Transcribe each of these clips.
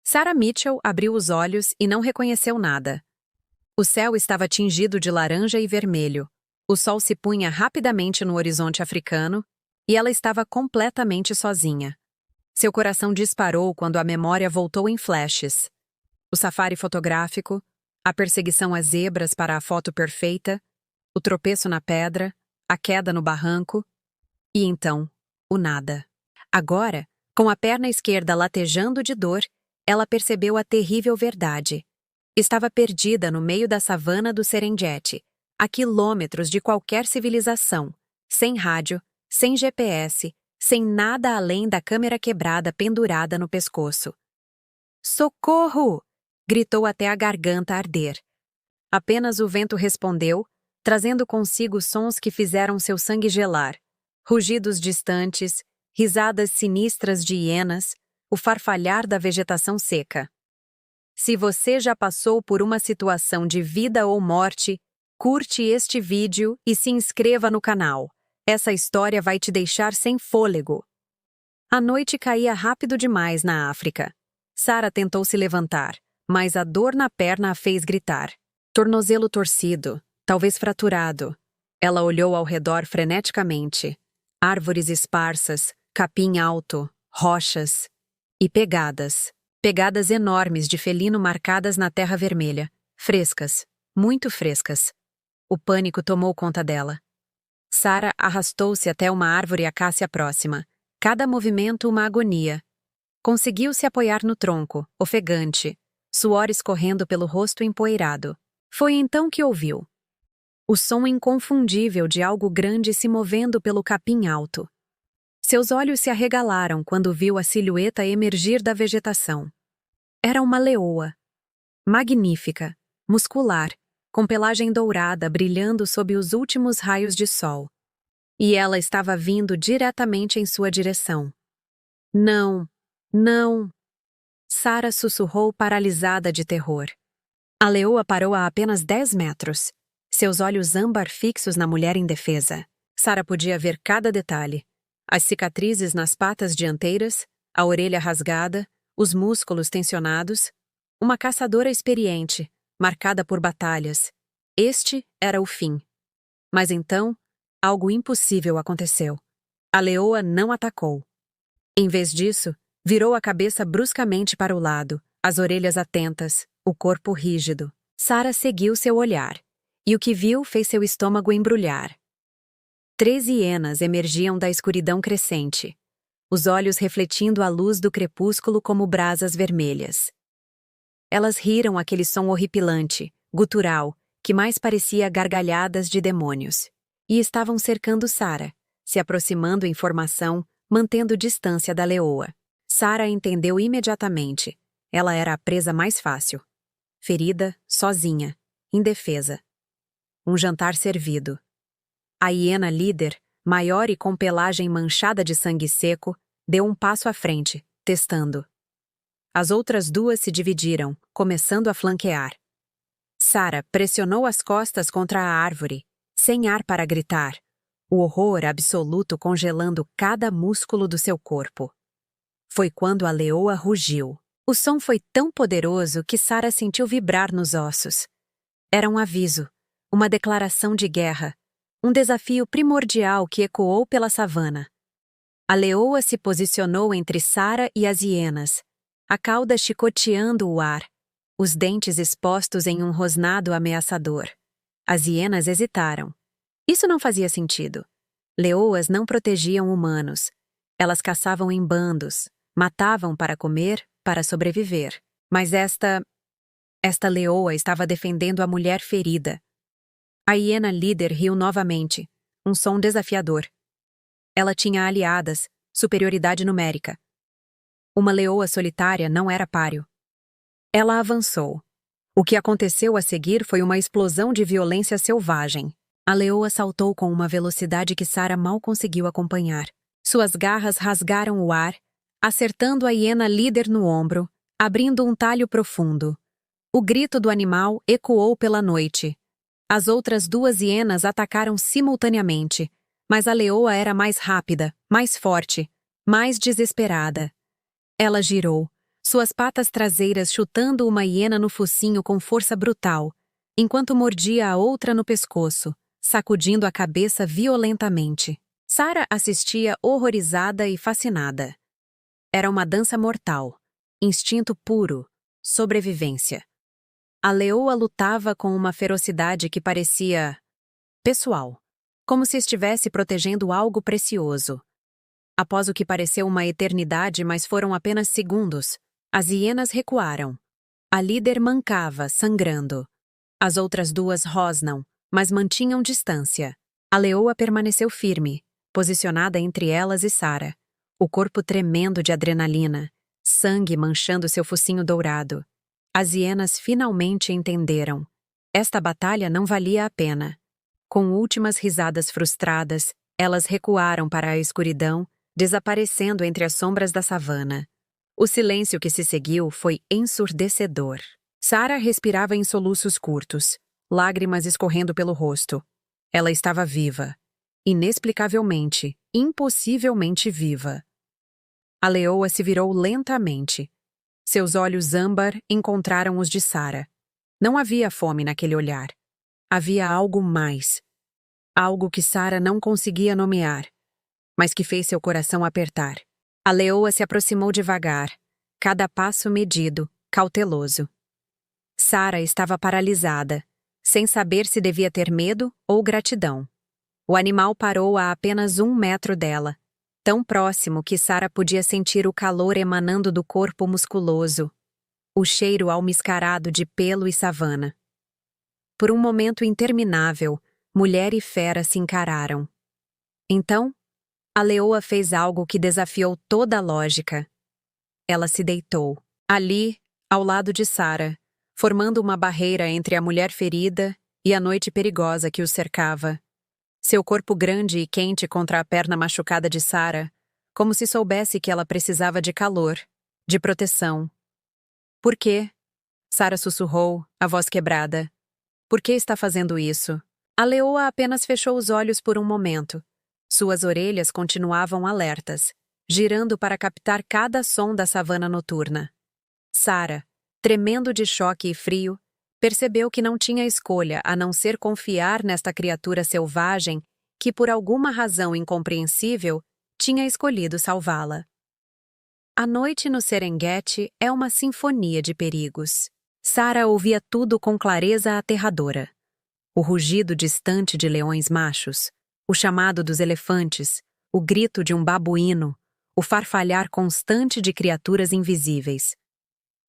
Sarah Mitchell abriu os olhos e não reconheceu nada. O céu estava tingido de laranja e vermelho. O sol se punha rapidamente no horizonte africano e ela estava completamente sozinha. Seu coração disparou quando a memória voltou em flashes. O safari fotográfico, a perseguição às zebras para a foto perfeita, o tropeço na pedra, a queda no barranco e então, o nada. Agora, com a perna esquerda latejando de dor, ela percebeu a terrível verdade. Estava perdida no meio da savana do Serengeti, a quilômetros de qualquer civilização, sem rádio, sem GPS, sem nada além da câmera quebrada pendurada no pescoço. "Socorro!" gritou até a garganta arder. Apenas o vento respondeu, trazendo consigo sons que fizeram seu sangue gelar. Rugidos distantes, risadas sinistras de hienas, o farfalhar da vegetação seca. Se você já passou por uma situação de vida ou morte, curte este vídeo e se inscreva no canal. Essa história vai te deixar sem fôlego. A noite caía rápido demais na África. Sarah tentou se levantar, mas a dor na perna a fez gritar. Tornozelo torcido, talvez fraturado. Ela olhou ao redor freneticamente. Árvores esparsas, capim alto, rochas e pegadas. Pegadas enormes de felino marcadas na terra vermelha. Frescas, muito frescas. O pânico tomou conta dela. Sarah arrastou-se até uma árvore acácia próxima. Cada movimento uma agonia. Conseguiu se apoiar no tronco, ofegante, suor escorrendo pelo rosto empoeirado. Foi então que ouviu o som inconfundível de algo grande se movendo pelo capim alto. Seus olhos se arregalaram quando viu a silhueta emergir da vegetação. Era uma leoa. Magnífica, muscular, com pelagem dourada brilhando sob os últimos raios de sol. E ela estava vindo diretamente em sua direção. "Não, não!" Sarah sussurrou paralisada de terror. A leoa parou a apenas 10 metros. Seus olhos âmbar fixos na mulher indefesa. Sarah podia ver cada detalhe. As cicatrizes nas patas dianteiras, a orelha rasgada, os músculos tensionados. Uma caçadora experiente, marcada por batalhas. Este era o fim. Mas então, algo impossível aconteceu. A leoa não atacou. Em vez disso, virou a cabeça bruscamente para o lado, as orelhas atentas, o corpo rígido. Sarah seguiu seu olhar, e o que viu fez seu estômago embrulhar. 3 hienas emergiam da escuridão crescente, os olhos refletindo a luz do crepúsculo como brasas vermelhas. Elas riram aquele som horripilante, gutural, que mais parecia gargalhadas de demônios. E estavam cercando Sarah, se aproximando em formação, mantendo distância da leoa. Sarah entendeu imediatamente. Ela era a presa mais fácil. Ferida, sozinha, indefesa. Um jantar servido. A hiena líder, maior e com pelagem manchada de sangue seco, deu um passo à frente, testando. As outras 2 se dividiram, começando a flanquear. Sarah pressionou as costas contra a árvore, sem ar para gritar, o horror absoluto congelando cada músculo do seu corpo. Foi quando a leoa rugiu. O som foi tão poderoso que Sarah sentiu vibrar nos ossos. Era um aviso, uma declaração de guerra, um desafio primordial que ecoou pela savana. A leoa se posicionou entre Sarah e as hienas, a cauda chicoteando o ar, os dentes expostos em um rosnado ameaçador. As hienas hesitaram. Isso não fazia sentido. Leoas não protegiam humanos. Elas caçavam em bandos, matavam para comer, para sobreviver. Mas esta leoa estava defendendo a mulher ferida. A hiena líder riu novamente, um som desafiador. Ela tinha aliadas, superioridade numérica. Uma leoa solitária não era páreo. Ela avançou. O que aconteceu a seguir foi uma explosão de violência selvagem. A leoa saltou com uma velocidade que Sarah mal conseguiu acompanhar. Suas garras rasgaram o ar, acertando a hiena líder no ombro, abrindo um talho profundo. O grito do animal ecoou pela noite. As outras 2 hienas atacaram simultaneamente, mas a leoa era mais rápida, mais forte, mais desesperada. Ela girou, suas patas traseiras chutando uma hiena no focinho com força brutal, enquanto mordia a outra no pescoço, sacudindo a cabeça violentamente. Sarah assistia horrorizada e fascinada. Era uma dança mortal, instinto puro, sobrevivência. A leoa lutava com uma ferocidade que parecia pessoal, como se estivesse protegendo algo precioso. Após o que pareceu uma eternidade, mas foram apenas segundos, as hienas recuaram. A líder mancava, sangrando. As outras duas rosnam, mas mantinham distância. A leoa permaneceu firme, posicionada entre elas e Sarah, o corpo tremendo de adrenalina, sangue manchando seu focinho dourado. As hienas finalmente entenderam. Esta batalha não valia a pena. Com últimas risadas frustradas, elas recuaram para a escuridão, desaparecendo entre as sombras da savana. O silêncio que se seguiu foi ensurdecedor. Sarah respirava em soluços curtos, lágrimas escorrendo pelo rosto. Ela estava viva. Inexplicavelmente, impossivelmente viva. A leoa se virou lentamente. Seus olhos âmbar encontraram os de Sarah. Não havia fome naquele olhar. Havia algo mais. Algo que Sarah não conseguia nomear, mas que fez seu coração apertar. A leoa se aproximou devagar, cada passo medido, cauteloso. Sarah estava paralisada, sem saber se devia ter medo ou gratidão. O animal parou a apenas 1 metro dela, tão próximo que Sarah podia sentir o calor emanando do corpo musculoso, o cheiro almiscarado de pelo e savana. Por um momento interminável, mulher e fera se encararam. Então, a leoa fez algo que desafiou toda a lógica. Ela se deitou, ali, ao lado de Sarah, formando uma barreira entre a mulher ferida e a noite perigosa que os cercava. Seu corpo grande e quente contra a perna machucada de Sarah, como se soubesse que ela precisava de calor, de proteção. Por quê? Sarah sussurrou, a voz quebrada. Por que está fazendo isso? A leoa apenas fechou os olhos por um momento. Suas orelhas continuavam alertas, girando para captar cada som da savana noturna. Sarah, tremendo de choque e frio, percebeu que não tinha escolha a não ser confiar nesta criatura selvagem que, por alguma razão incompreensível, tinha escolhido salvá-la. A noite no Serengeti é uma sinfonia de perigos. Sarah ouvia tudo com clareza aterradora. O rugido distante de leões machos, o chamado dos elefantes, o grito de um babuíno, o farfalhar constante de criaturas invisíveis.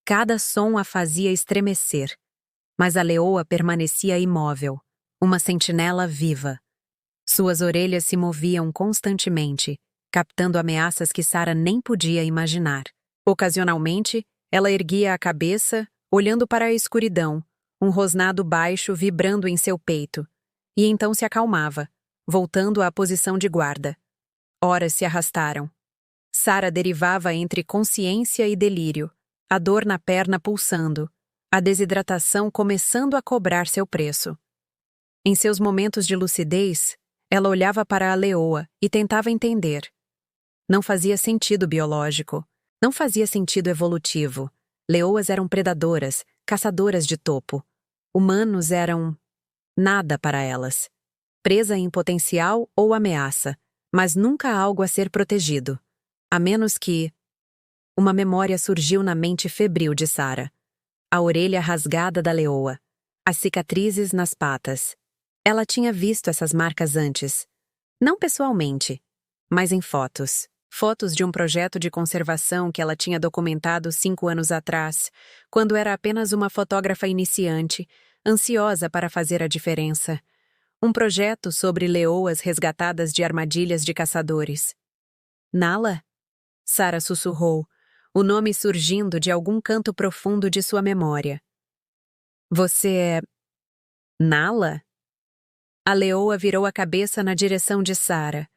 Cada som a fazia estremecer, mas a leoa permanecia imóvel, uma sentinela viva. Suas orelhas se moviam constantemente, captando ameaças que Sarah nem podia imaginar. Ocasionalmente, ela erguia a cabeça, olhando para a escuridão, um rosnado baixo vibrando em seu peito, e então se acalmava, voltando à posição de guarda. Horas se arrastaram. Sarah derivava entre consciência e delírio, a dor na perna pulsando, a desidratação começando a cobrar seu preço. Em seus momentos de lucidez, ela olhava para a leoa e tentava entender. Não fazia sentido biológico, não fazia sentido evolutivo. Leoas eram predadoras, caçadoras de topo. Humanos eram nada para elas. Presa em potencial ou ameaça, mas nunca algo a ser protegido. A menos que... Uma memória surgiu na mente febril de Sarah. A orelha rasgada da leoa, as cicatrizes nas patas. Ela tinha visto essas marcas antes. Não pessoalmente, mas em fotos. Fotos de um projeto de conservação que ela tinha documentado 5 anos atrás, quando era apenas uma fotógrafa iniciante, ansiosa para fazer a diferença. Um projeto sobre leoas resgatadas de armadilhas de caçadores. Nala? Sarah sussurrou, o nome surgindo de algum canto profundo de sua memória. Você é... Nala? A leoa virou a cabeça na direção de Sarah,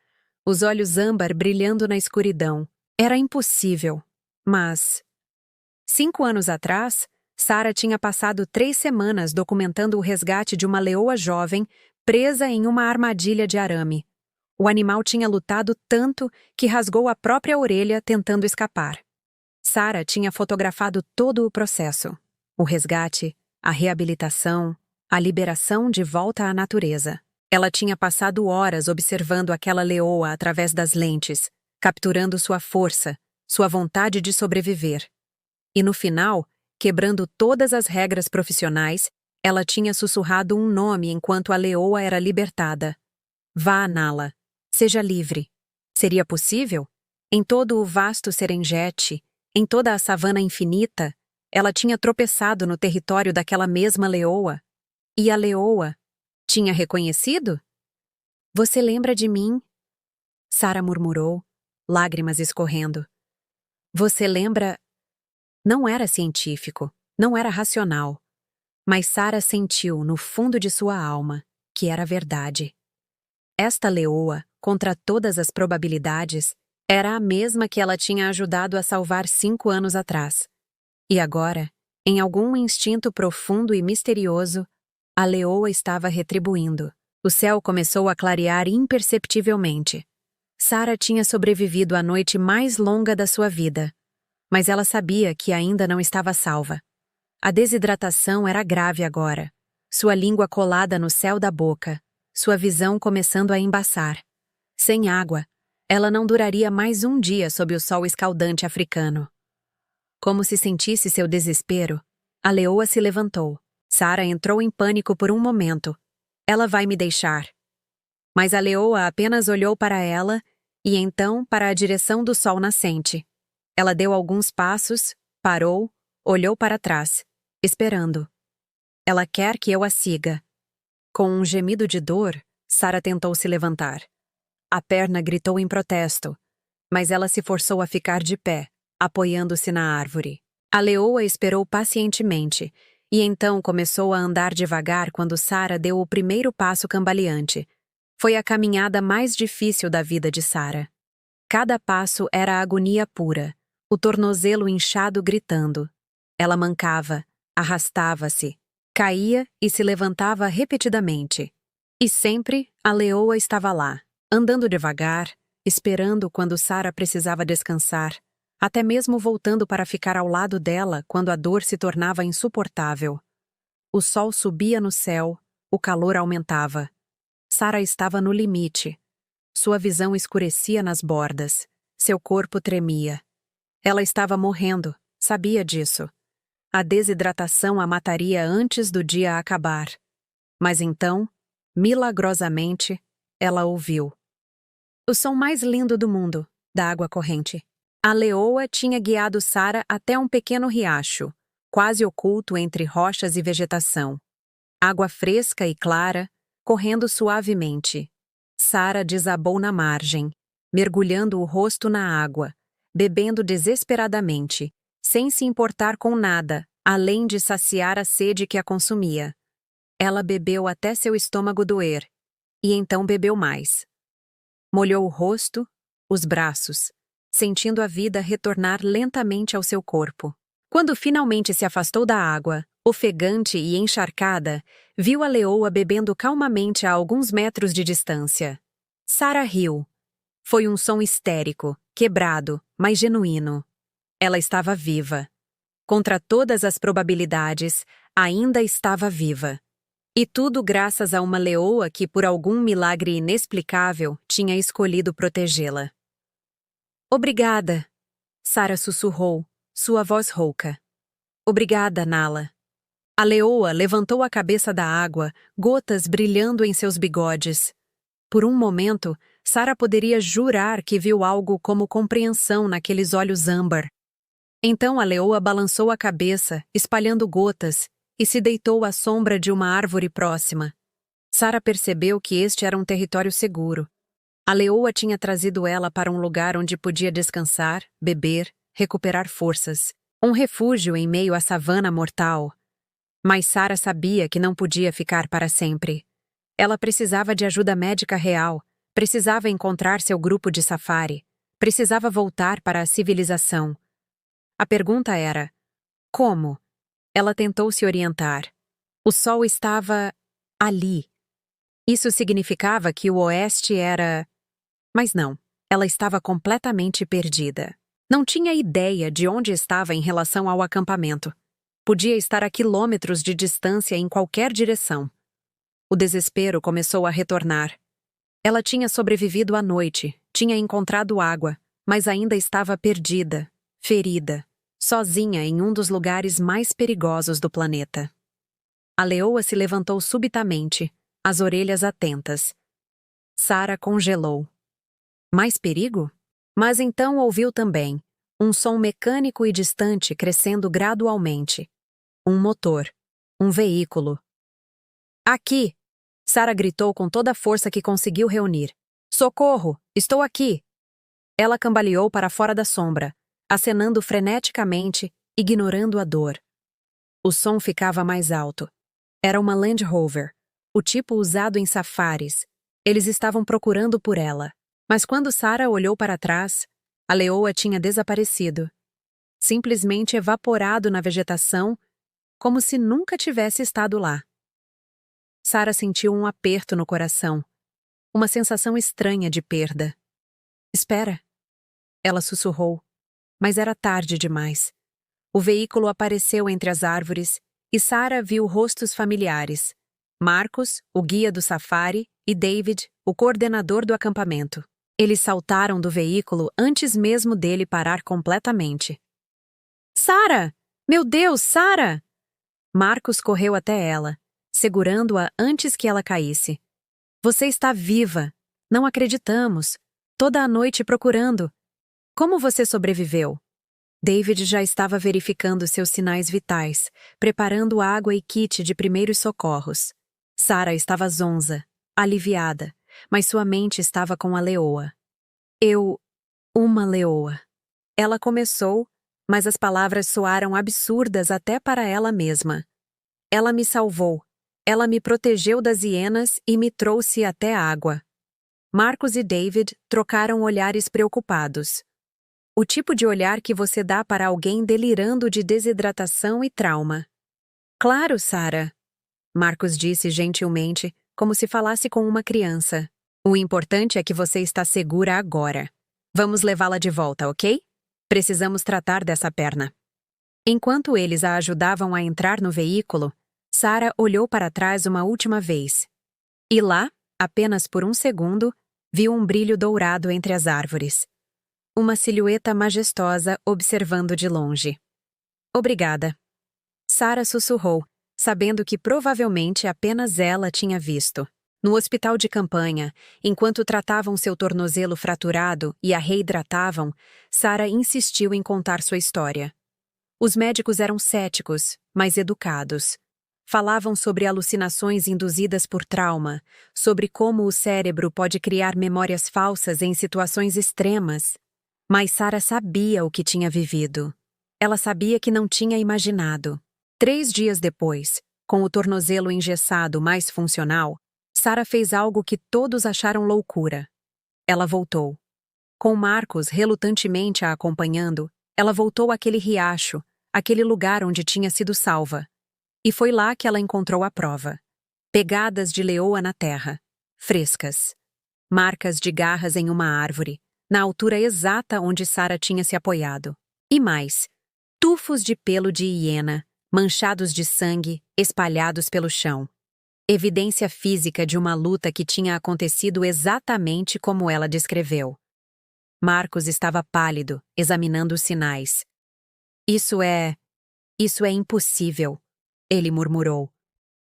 os olhos âmbar brilhando na escuridão. Era impossível, mas... 5 anos atrás, Sarah tinha passado 3 semanas documentando o resgate de uma leoa jovem presa em uma armadilha de arame. O animal tinha lutado tanto que rasgou a própria orelha tentando escapar. Sarah tinha fotografado todo o processo: o resgate, a reabilitação, a liberação de volta à natureza. Ela tinha passado horas observando aquela leoa através das lentes, capturando sua força, sua vontade de sobreviver. E no final, quebrando todas as regras profissionais, ela tinha sussurrado um nome enquanto a leoa era libertada. Vá, Nala. Seja livre. Seria possível? Em todo o vasto Serengeti, em toda a savana infinita, ela tinha tropeçado no território daquela mesma leoa. E a leoa tinha reconhecido? Você lembra de mim? Sarah murmurou, lágrimas escorrendo. Você lembra... Não era científico, não era racional. Mas Sarah sentiu, no fundo de sua alma, que era verdade. Esta leoa, contra todas as probabilidades, era a mesma que ela tinha ajudado a salvar 5 anos atrás. E agora, em algum instinto profundo e misterioso, a leoa estava retribuindo. O céu começou a clarear imperceptivelmente. Sarah tinha sobrevivido à noite mais longa da sua vida, mas ela sabia que ainda não estava salva. A desidratação era grave agora, sua língua colada no céu da boca, sua visão começando a embaçar. Sem água, ela não duraria mais um dia sob o sol escaldante africano. Como se sentisse seu desespero, a leoa se levantou. Sarah entrou em pânico por um momento. Ela vai me deixar. Mas a leoa apenas olhou para ela e então para a direção do sol nascente. Ela deu alguns passos, parou, olhou para trás, esperando. Ela quer que eu a siga. Com um gemido de dor, Sarah tentou se levantar. A perna gritou em protesto, mas ela se forçou a ficar de pé, apoiando-se na árvore. A leoa esperou pacientemente, e então começou a andar devagar quando Sarah deu o primeiro passo cambaleante. Foi a caminhada mais difícil da vida de Sarah. Cada passo era agonia pura, o tornozelo inchado gritando. Ela mancava, arrastava-se, caía e se levantava repetidamente. E sempre a leoa estava lá, andando devagar, esperando quando Sarah precisava descansar, até mesmo voltando para ficar ao lado dela quando a dor se tornava insuportável. O sol subia no céu, o calor aumentava. Sarah estava no limite. Sua visão escurecia nas bordas, seu corpo tremia. Ela estava morrendo, sabia disso. A desidratação a mataria antes do dia acabar. Mas então, milagrosamente, ela ouviu. O som mais lindo do mundo, da água corrente. A leoa tinha guiado Sarah até um pequeno riacho, quase oculto entre rochas e vegetação. Água fresca e clara, correndo suavemente. Sarah desabou na margem, mergulhando o rosto na água, bebendo desesperadamente, sem se importar com nada, além de saciar a sede que a consumia. Ela bebeu até seu estômago doer, e então bebeu mais. Molhou o rosto, os braços, sentindo a vida retornar lentamente ao seu corpo. Quando finalmente se afastou da água, ofegante e encharcada, viu a leoa bebendo calmamente a alguns metros de distância. Sarah riu. Foi um som histérico, quebrado, mas genuíno. Ela estava viva. Contra todas as probabilidades, ainda estava viva. E tudo graças a uma leoa que, por algum milagre inexplicável, tinha escolhido protegê-la. Obrigada, Sarah sussurrou, sua voz rouca. Obrigada, Nala. A leoa levantou a cabeça da água, gotas brilhando em seus bigodes. Por um momento, Sarah poderia jurar que viu algo como compreensão naqueles olhos âmbar. Então a leoa balançou a cabeça, espalhando gotas, e se deitou à sombra de uma árvore próxima. Sarah percebeu que este era um território seguro. A leoa tinha trazido ela para um lugar onde podia descansar, beber, recuperar forças. Um refúgio em meio à savana mortal. Mas Sarah sabia que não podia ficar para sempre. Ela precisava de ajuda médica real, precisava encontrar seu grupo de safari, precisava voltar para a civilização. A pergunta era: como? Ela tentou se orientar. O sol estava ali. Isso significava que o oeste era... Mas não, ela estava completamente perdida. Não tinha ideia de onde estava em relação ao acampamento. Podia estar a quilômetros de distância em qualquer direção. O desespero começou a retornar. Ela tinha sobrevivido à noite, tinha encontrado água, mas ainda estava perdida, ferida, sozinha em um dos lugares mais perigosos do planeta. A leoa se levantou subitamente, as orelhas atentas. Sarah congelou. Mais perigo? Mas então ouviu também um som mecânico e distante crescendo gradualmente. Um motor. Um veículo. Aqui! Sarah gritou com toda a força que conseguiu reunir. Socorro! Estou aqui! Ela cambaleou para fora da sombra, acenando freneticamente, ignorando a dor. O som ficava mais alto. Era uma Land Rover, o tipo usado em safaris. Eles estavam procurando por ela. Mas quando Sarah olhou para trás, a leoa tinha desaparecido. Simplesmente evaporado na vegetação, como se nunca tivesse estado lá. Sarah sentiu um aperto no coração, uma sensação estranha de perda. Espera. Ela sussurrou, mas era tarde demais. O veículo apareceu entre as árvores e Sarah viu rostos familiares. Marcos, o guia do safari, e David, o coordenador do acampamento. Eles saltaram do veículo antes mesmo dele parar completamente. Sarah! Meu Deus, Sarah! Marcos correu até ela, segurando-a antes que ela caísse. Você está viva! Não acreditamos! Toda a noite procurando! Como você sobreviveu? David já estava verificando seus sinais vitais, preparando água e kit de primeiros socorros. Sarah estava zonza, aliviada, mas sua mente estava com a leoa. Uma leoa. Ela começou, mas as palavras soaram absurdas até para ela mesma. Ela me salvou. Ela me protegeu das hienas e me trouxe até a água. Marcos e David trocaram olhares preocupados. O tipo de olhar que você dá para alguém delirando de desidratação e trauma. Claro, Sarah. Marcos disse gentilmente, como se falasse com uma criança. O importante é que você está segura agora. Vamos levá-la de volta, ok? Precisamos tratar dessa perna. Enquanto eles a ajudavam a entrar no veículo, Sarah olhou para trás uma última vez. E lá, apenas por um segundo, viu um brilho dourado entre as árvores. Uma silhueta majestosa observando de longe. Obrigada. Sarah sussurrou, sabendo que provavelmente apenas ela tinha visto. No hospital de campanha, enquanto tratavam seu tornozelo fraturado e a reidratavam, Sarah insistiu em contar sua história. Os médicos eram céticos, mas educados. Falavam sobre alucinações induzidas por trauma, sobre como o cérebro pode criar memórias falsas em situações extremas. Mas Sarah sabia o que tinha vivido. Ela sabia que não tinha imaginado. 3 dias depois, com o tornozelo engessado mais funcional, Sarah fez algo que todos acharam loucura. Ela voltou. Com Marcos relutantemente a acompanhando, ela voltou àquele riacho, aquele lugar onde tinha sido salva. E foi lá que ela encontrou a prova. Pegadas de leoa na terra, frescas. Marcas de garras em uma árvore, na altura exata onde Sarah tinha se apoiado. E mais, tufos de pelo de hiena, manchados de sangue, espalhados pelo chão. Evidência física de uma luta que tinha acontecido exatamente como ela descreveu. Marcos estava pálido, examinando os sinais. Isso é impossível, ele murmurou.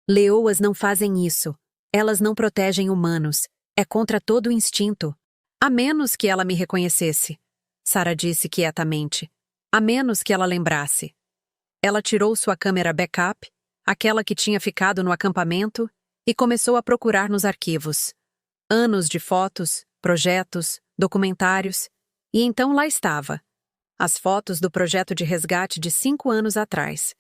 Leoas não fazem isso. Elas não protegem humanos. É contra todo o instinto. A menos que ela me reconhecesse, Sarah disse quietamente. A menos que ela lembrasse. Ela tirou sua câmera backup, aquela que tinha ficado no acampamento, e começou a procurar nos arquivos. Anos de fotos, projetos, documentários, e então lá estava. As fotos do projeto de resgate de 5 anos atrás.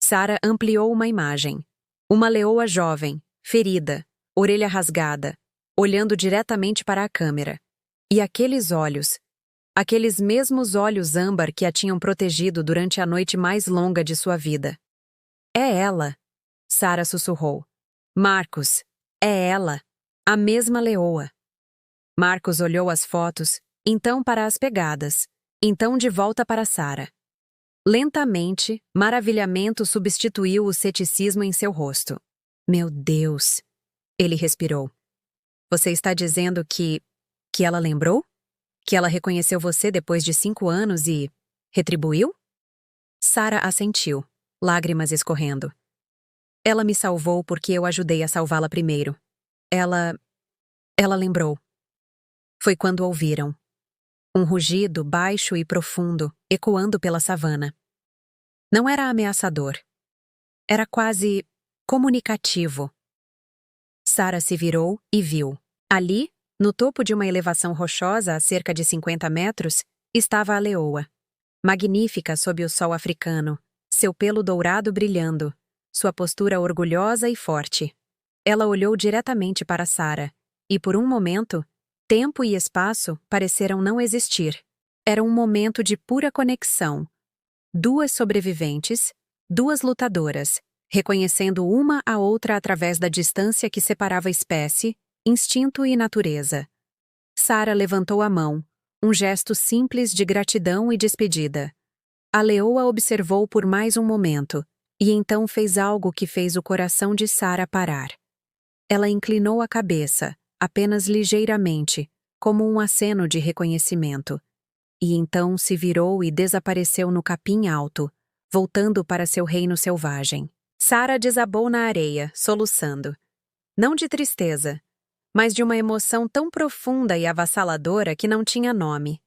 Sarah ampliou uma imagem. Uma leoa jovem, ferida, orelha rasgada, olhando diretamente para a câmera. E aqueles olhos, aqueles mesmos olhos âmbar que a tinham protegido durante a noite mais longa de sua vida. É ela, Sarah sussurrou. Marcos, é ela, a mesma leoa. Marcos olhou as fotos, então para as pegadas, Então de volta para Sara. Lentamente, maravilhamento substituiu o ceticismo em seu rosto. Meu Deus! Ele respirou. Você está dizendo que ela lembrou? Que ela reconheceu você depois de 5 anos e retribuiu? Sara assentiu, lágrimas escorrendo. Ela me salvou porque eu ajudei a salvá-la primeiro. Ela lembrou. Foi quando ouviram. Um rugido baixo e profundo, ecoando pela savana. Não era ameaçador. Era quase comunicativo. Sara se virou e viu. Ali, no topo de uma elevação rochosa a cerca de 50 metros, estava a leoa. Magnífica sob o sol africano, seu pelo dourado brilhando, sua postura orgulhosa e forte. Ela olhou diretamente para Sara, e por um momento, tempo e espaço pareceram não existir. Era um momento de pura conexão. Duas sobreviventes, duas lutadoras, reconhecendo uma a outra através da distância que separava espécie, instinto e natureza. Sara levantou a mão, um gesto simples de gratidão e despedida. A leoa observou por mais um momento, e então fez algo que fez o coração de Sara parar. Ela inclinou a cabeça, apenas ligeiramente, como um aceno de reconhecimento. E então se virou e desapareceu no capim alto, voltando para seu reino selvagem. Sara desabou na areia, soluçando. Não de tristeza, mas de uma emoção tão profunda e avassaladora que não tinha nome.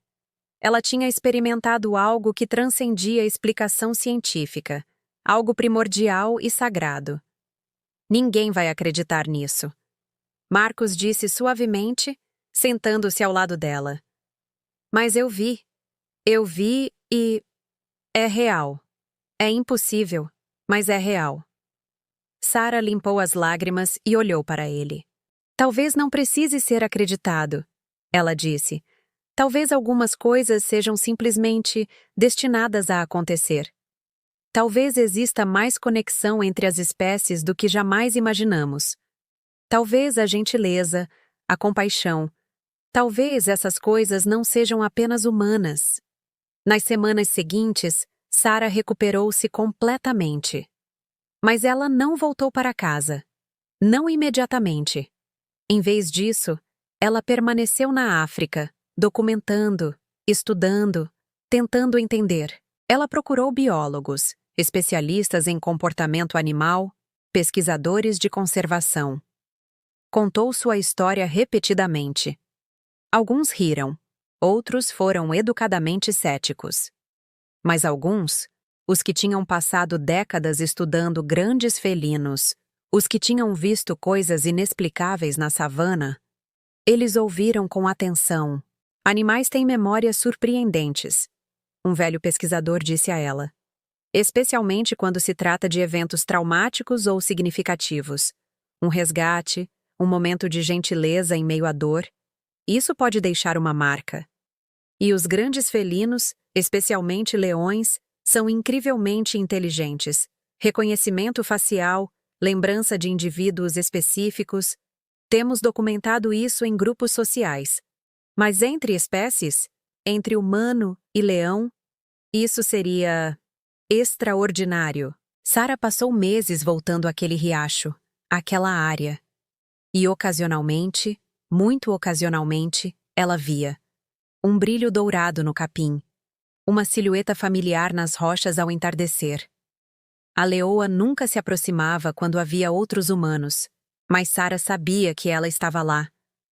Ela tinha experimentado algo que transcendia a explicação científica, algo primordial e sagrado. Ninguém vai acreditar nisso. Marcos disse suavemente, sentando-se ao lado dela. Mas eu vi e... é real. É impossível, mas é real. Sara limpou as lágrimas e olhou para ele. Talvez não precise ser acreditado, ela disse. Talvez algumas coisas sejam simplesmente destinadas a acontecer. Talvez exista mais conexão entre as espécies do que jamais imaginamos. Talvez a gentileza, a compaixão, talvez essas coisas não sejam apenas humanas. Nas semanas seguintes, Sara recuperou-se completamente. Mas ela não voltou para casa. Não imediatamente. Em vez disso, ela permaneceu na África, documentando, estudando, tentando entender. Ela procurou biólogos, especialistas em comportamento animal, pesquisadores de conservação. Contou sua história repetidamente. Alguns riram, outros foram educadamente céticos. Mas alguns, os que tinham passado décadas estudando grandes felinos, os que tinham visto coisas inexplicáveis na savana, eles ouviram com atenção. Animais têm memórias surpreendentes, um velho pesquisador disse a ela. Especialmente quando se trata de eventos traumáticos ou significativos. Um resgate, um momento de gentileza em meio à dor. Isso pode deixar uma marca. E os grandes felinos, especialmente leões, são incrivelmente inteligentes. Reconhecimento facial, lembrança de indivíduos específicos. Temos documentado isso em grupos sociais. Mas entre espécies, entre humano e leão, isso seria extraordinário. Sara passou meses voltando àquele riacho, àquela área. E ocasionalmente, muito ocasionalmente, ela via um brilho dourado no capim, uma silhueta familiar nas rochas ao entardecer. A leoa nunca se aproximava quando havia outros humanos, mas Sara sabia que ela estava lá,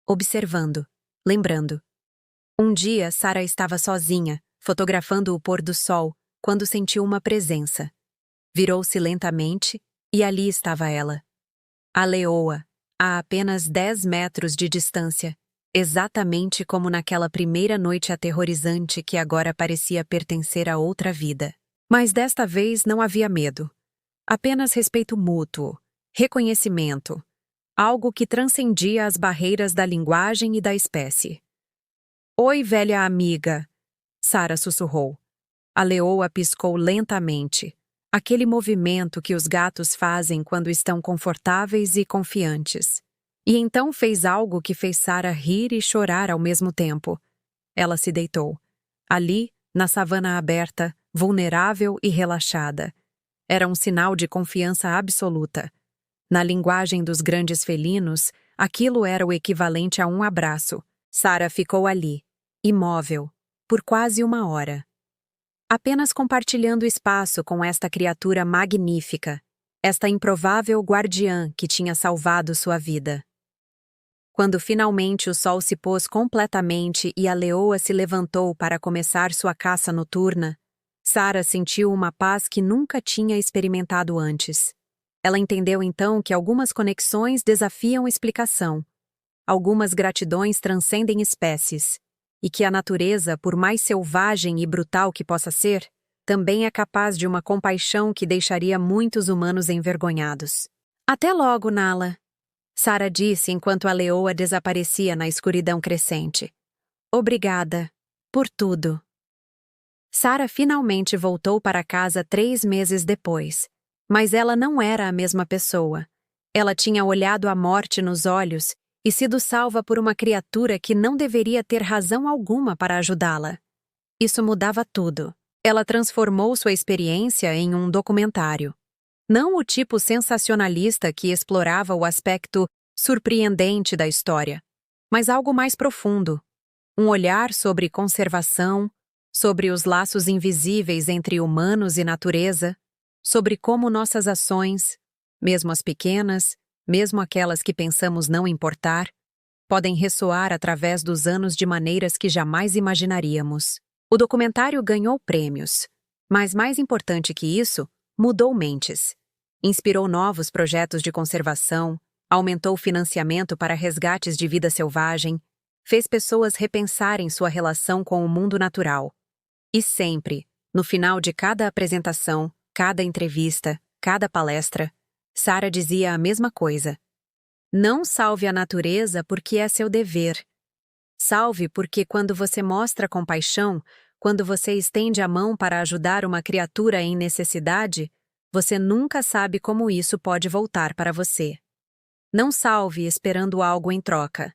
observando, lembrando. Um dia, Sara estava sozinha, fotografando o pôr do sol, quando sentiu uma presença. Virou-se lentamente, e ali estava ela. A leoa, a apenas 10 metros de distância, exatamente como naquela primeira noite aterrorizante que agora parecia pertencer a outra vida. Mas desta vez não havia medo. Apenas respeito mútuo, reconhecimento, algo que transcendia as barreiras da linguagem e da espécie. Oi, velha amiga, Sara sussurrou. A leoa piscou lentamente, aquele movimento que os gatos fazem quando estão confortáveis e confiantes. E então fez algo que fez Sara rir e chorar ao mesmo tempo. Ela se deitou. Ali, na savana aberta, vulnerável e relaxada. Era um sinal de confiança absoluta. Na linguagem dos grandes felinos, aquilo era o equivalente a um abraço. Sarah ficou ali, imóvel, por quase 1 hora. Apenas compartilhando espaço com esta criatura magnífica, esta improvável guardiã que tinha salvado sua vida. Quando finalmente o sol se pôs completamente e a leoa se levantou para começar sua caça noturna, Sarah sentiu uma paz que nunca tinha experimentado antes. Ela entendeu então que algumas conexões desafiam explicação, algumas gratidões transcendem espécies, e que a natureza, por mais selvagem e brutal que possa ser, também é capaz de uma compaixão que deixaria muitos humanos envergonhados. Até logo, Nala, Sarah disse enquanto a leoa desaparecia na escuridão crescente. Obrigada por tudo. Sarah finalmente voltou para casa 3 meses depois, mas ela não era a mesma pessoa. Ela tinha olhado a morte nos olhos e sido salva por uma criatura que não deveria ter razão alguma para ajudá-la. Isso mudava tudo. Ela transformou sua experiência em um documentário. Não o tipo sensacionalista que explorava o aspecto surpreendente da história, mas algo mais profundo. Um olhar sobre conservação, sobre os laços invisíveis entre humanos e natureza, sobre como nossas ações, mesmo as pequenas, mesmo aquelas que pensamos não importar, podem ressoar através dos anos de maneiras que jamais imaginaríamos. O documentário ganhou prêmios, mas mais importante que isso, mudou mentes. Inspirou novos projetos de conservação, aumentou o financiamento para resgates de vida selvagem, fez pessoas repensarem sua relação com o mundo natural. E sempre, no final de cada apresentação, cada entrevista, cada palestra, Sarah dizia a mesma coisa. Não salve a natureza porque é seu dever. Salve porque quando você mostra compaixão, quando você estende a mão para ajudar uma criatura em necessidade, você nunca sabe como isso pode voltar para você. Não salve esperando algo em troca.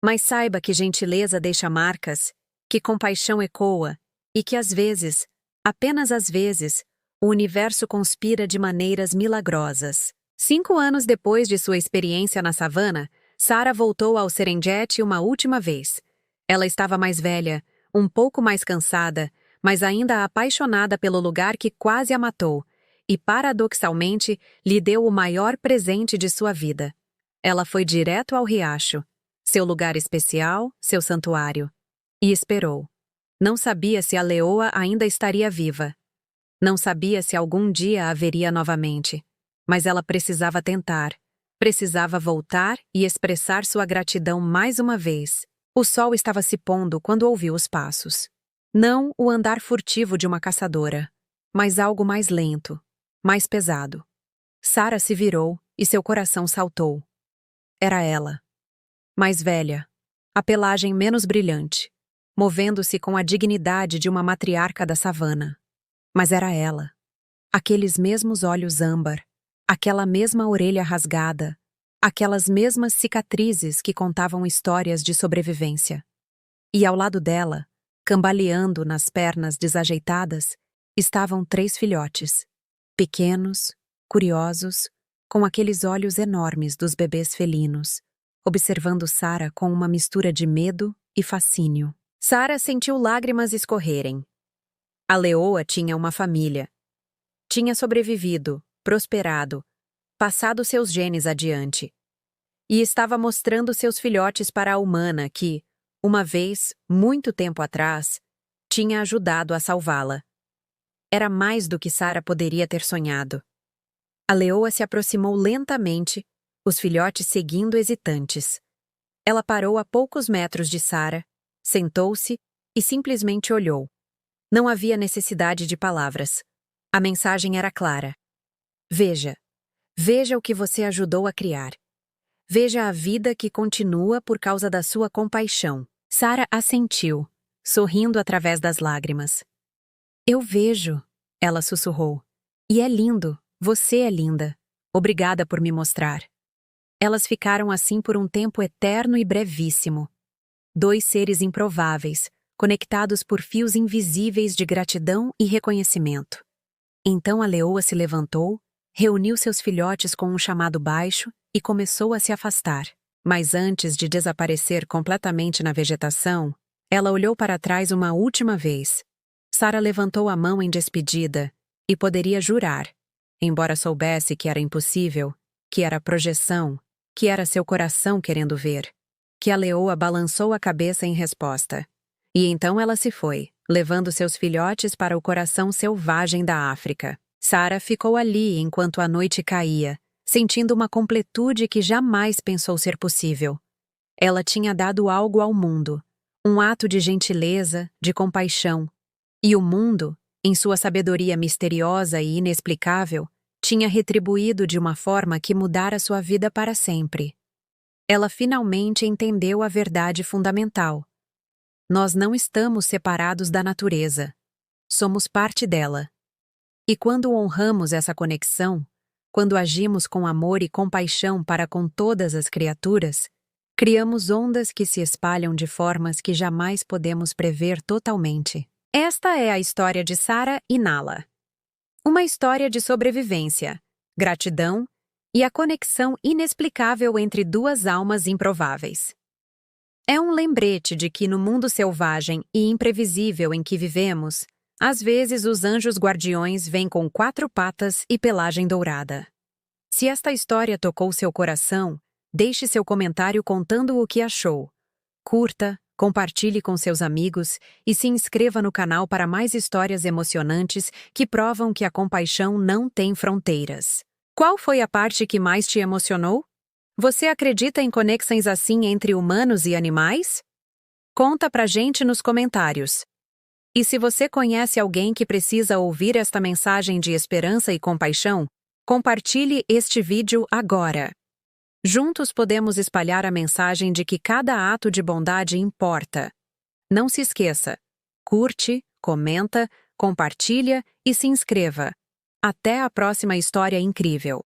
Mas saiba que gentileza deixa marcas, que compaixão ecoa, e que às vezes, apenas às vezes, o universo conspira de maneiras milagrosas. 5 anos depois de sua experiência na savana, Sarah voltou ao Serengeti uma última vez. Ela estava mais velha, um pouco mais cansada, mas ainda apaixonada pelo lugar que quase a matou, e paradoxalmente lhe deu o maior presente de sua vida. Ela foi direto ao riacho, seu lugar especial, seu santuário, e esperou. Não sabia se a leoa ainda estaria viva. Não sabia se algum dia a veria novamente. Mas ela precisava tentar. Precisava voltar e expressar sua gratidão mais uma vez. O sol estava se pondo quando ouviu os passos. Não o andar furtivo de uma caçadora, mas algo mais lento, mais pesado. Sarah se virou e seu coração saltou. Era ela. Mais velha, a pelagem menos brilhante, movendo-se com a dignidade de uma matriarca da savana. Mas era ela. Aqueles mesmos olhos âmbar, aquela mesma orelha rasgada, aquelas mesmas cicatrizes que contavam histórias de sobrevivência. E ao lado dela, cambaleando nas pernas desajeitadas, estavam 3 filhotes, pequenos, curiosos, com aqueles olhos enormes dos bebês felinos, observando Sarah com uma mistura de medo e fascínio. Sarah sentiu lágrimas escorrerem. A leoa tinha uma família. Tinha sobrevivido, prosperado, passado seus genes adiante. E estava mostrando seus filhotes para a humana que, uma vez, muito tempo atrás, tinha ajudado a salvá-la. Era mais do que Sarah poderia ter sonhado. A leoa se aproximou lentamente, os filhotes seguindo hesitantes. Ela parou a poucos metros de Sarah, sentou-se e simplesmente olhou. Não havia necessidade de palavras. A mensagem era clara. Veja. Veja o que você ajudou a criar. Veja a vida que continua por causa da sua compaixão. Sarah assentiu, sorrindo através das lágrimas. Eu vejo, ela sussurrou. E é lindo, você é linda. Obrigada por me mostrar. Elas ficaram assim por um tempo eterno e brevíssimo. 2 seres improváveis, conectados por fios invisíveis de gratidão e reconhecimento. Então a leoa se levantou, reuniu seus filhotes com um chamado baixo e começou a se afastar. Mas antes de desaparecer completamente na vegetação, ela olhou para trás uma última vez. Sara levantou a mão em despedida e poderia jurar, embora soubesse que era impossível, que era projeção, que era seu coração querendo ver, que a leoa balançou a cabeça em resposta. E então ela se foi, levando seus filhotes para o coração selvagem da África. Sara ficou ali enquanto a noite caía, sentindo uma completude que jamais pensou ser possível. Ela tinha dado algo ao mundo, um ato de gentileza, de compaixão. E o mundo, em sua sabedoria misteriosa e inexplicável, tinha retribuído de uma forma que mudara sua vida para sempre. Ela finalmente entendeu a verdade fundamental. Nós não estamos separados da natureza. Somos parte dela. E quando honramos essa conexão, quando agimos com amor e compaixão para com todas as criaturas, criamos ondas que se espalham de formas que jamais podemos prever totalmente. Esta é a história de Sara e Nala. Uma história de sobrevivência, gratidão e a conexão inexplicável entre duas almas improváveis. É um lembrete de que no mundo selvagem e imprevisível em que vivemos, às vezes os anjos guardiões vêm com 4 patas e pelagem dourada. Se esta história tocou seu coração, deixe seu comentário contando o que achou. Curta, compartilhe com seus amigos e se inscreva no canal para mais histórias emocionantes que provam que a compaixão não tem fronteiras. Qual foi a parte que mais te emocionou? Você acredita em conexões assim entre humanos e animais? Conta pra gente nos comentários. E se você conhece alguém que precisa ouvir esta mensagem de esperança e compaixão, compartilhe este vídeo agora. Juntos podemos espalhar a mensagem de que cada ato de bondade importa. Não se esqueça. Curte, comenta, compartilha e se inscreva. Até a próxima história incrível.